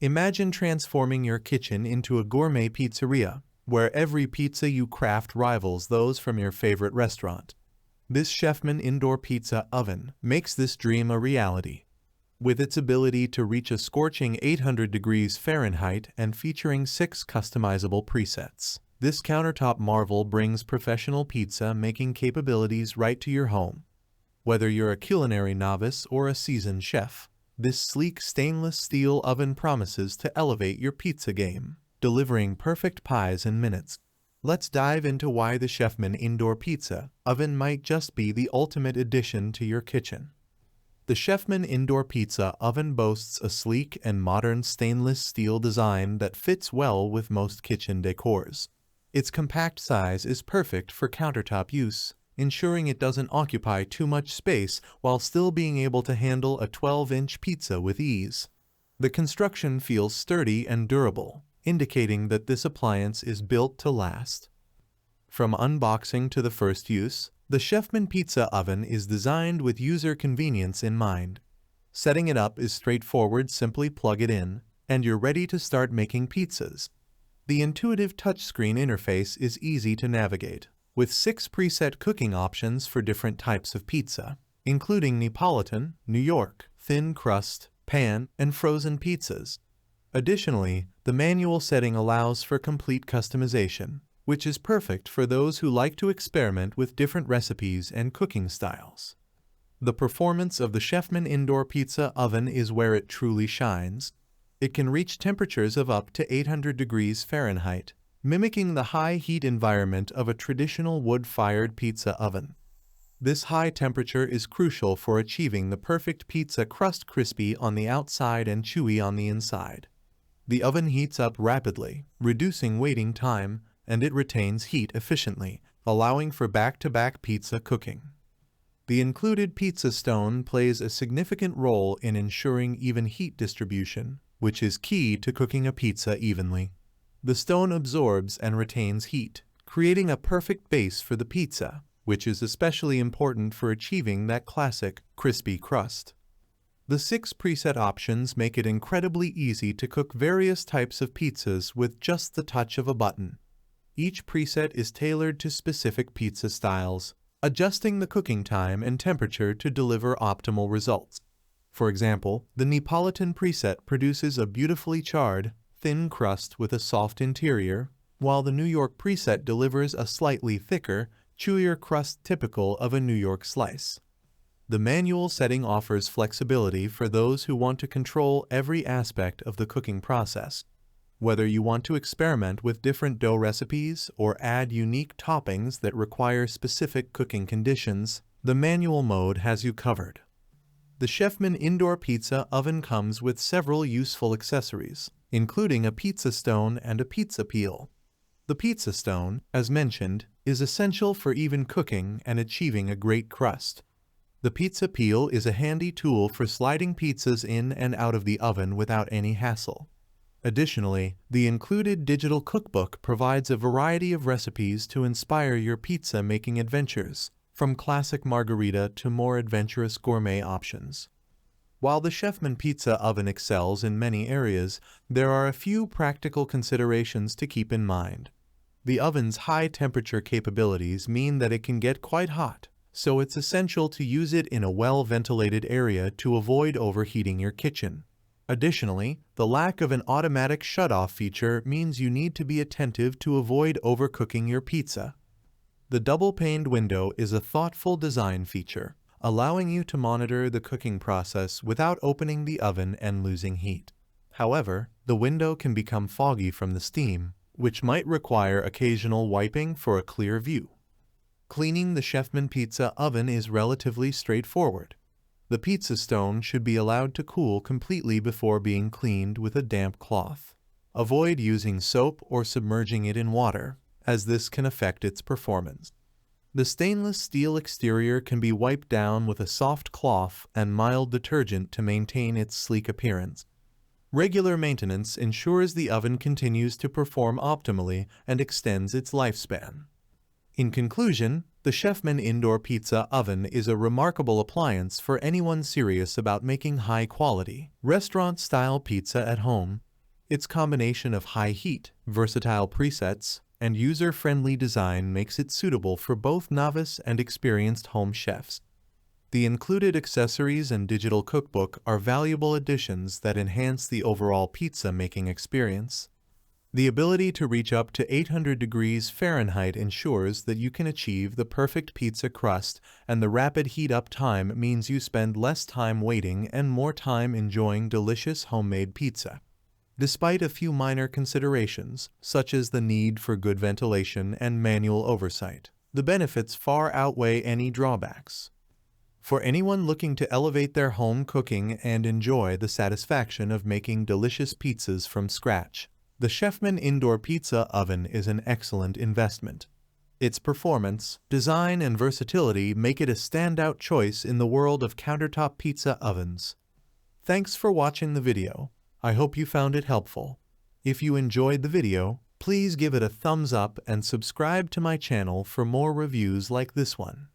Imagine transforming your kitchen into a gourmet pizzeria, where every pizza you craft rivals those from your favorite restaurant. This CHEFMAN Indoor Pizza Oven makes this dream a reality. With its ability to reach a scorching 800 degrees Fahrenheit and featuring 6 customizable presets, this countertop marvel brings professional pizza making capabilities right to your home. Whether you're a culinary novice or a seasoned chef, this sleek stainless steel oven promises to elevate your pizza game, delivering perfect pies in minutes. Let's dive into why the CHEFMAN Indoor Pizza Oven might just be the ultimate addition to your kitchen. The CHEFMAN Indoor Pizza Oven boasts a sleek and modern stainless steel design that fits well with most kitchen decors. Its compact size is perfect for countertop use, ensuring it doesn't occupy too much space while still being able to handle a 12-inch pizza with ease. The construction feels sturdy and durable, indicating that this appliance is built to last. From unboxing to the first use, the CHEFMAN Pizza Oven is designed with user convenience in mind. Setting it up is straightforward, simply plug it in, and you're ready to start making pizzas. The intuitive touchscreen interface is easy to navigate, with 6 preset cooking options for different types of pizza, including Neapolitan, New York, thin crust, pan, and frozen pizzas. Additionally, the manual setting allows for complete customization, which is perfect for those who like to experiment with different recipes and cooking styles. The performance of the CHEFMAN Indoor Pizza Oven is where it truly shines. It can reach temperatures of up to 800 degrees Fahrenheit, mimicking the high heat environment of a traditional wood-fired pizza oven. This high temperature is crucial for achieving the perfect pizza crust, crispy on the outside and chewy on the inside. The oven heats up rapidly, reducing waiting time, and it retains heat efficiently, allowing for back-to-back pizza cooking. The included pizza stone plays a significant role in ensuring even heat distribution, which is key to cooking a pizza evenly. The stone absorbs and retains heat, creating a perfect base for the pizza, which is especially important for achieving that classic, crispy crust. The 6 preset options make it incredibly easy to cook various types of pizzas with just the touch of a button. Each preset is tailored to specific pizza styles, adjusting the cooking time and temperature to deliver optimal results. For example, the Neapolitan preset produces a beautifully charred, thin crust with a soft interior, while the New York preset delivers a slightly thicker, chewier crust typical of a New York slice. The manual setting offers flexibility for those who want to control every aspect of the cooking process. Whether you want to experiment with different dough recipes or add unique toppings that require specific cooking conditions, the manual mode has you covered. The CHEFMAN Indoor Pizza Oven comes with several useful accessories, including a pizza stone and a pizza peel. The pizza stone, as mentioned, is essential for even cooking and achieving a great crust. The pizza peel is a handy tool for sliding pizzas in and out of the oven without any hassle. Additionally, the included digital cookbook provides a variety of recipes to inspire your pizza-making adventures, from classic margherita to more adventurous gourmet options. While the CHEFMAN Pizza Oven excels in many areas, there are a few practical considerations to keep in mind. The oven's high temperature capabilities mean that it can get quite hot, so it's essential to use it in a well-ventilated area to avoid overheating your kitchen. Additionally, the lack of an automatic shut-off feature means you need to be attentive to avoid overcooking your pizza. The double-paned window is a thoughtful design feature, allowing you to monitor the cooking process without opening the oven and losing heat. However, the window can become foggy from the steam, which might require occasional wiping for a clear view. Cleaning the CHEFMAN Pizza Oven is relatively straightforward. The pizza stone should be allowed to cool completely before being cleaned with a damp cloth. Avoid using soap or submerging it in water, as this can affect its performance. The stainless steel exterior can be wiped down with a soft cloth and mild detergent to maintain its sleek appearance. Regular maintenance ensures the oven continues to perform optimally and extends its lifespan. In conclusion, the CHEFMAN Indoor Pizza Oven is a remarkable appliance for anyone serious about making high-quality, restaurant-style pizza at home. Its combination of high heat, versatile presets, and user-friendly design makes it suitable for both novice and experienced home chefs. The included accessories and digital cookbook are valuable additions that enhance the overall pizza making experience. The ability to reach up to 800 degrees Fahrenheit ensures that you can achieve the perfect pizza crust, and the rapid heat-up time means you spend less time waiting and more time enjoying delicious homemade pizza. Despite a few minor considerations, such as the need for good ventilation and manual oversight, the benefits far outweigh any drawbacks. For anyone looking to elevate their home cooking and enjoy the satisfaction of making delicious pizzas from scratch, the CHEFMAN Indoor Pizza Oven is an excellent investment. Its performance, design, and versatility make it a standout choice in the world of countertop pizza ovens. Thanks for watching the video. I hope you found it helpful. If you enjoyed the video, please give it a thumbs up and subscribe to my channel for more reviews like this one.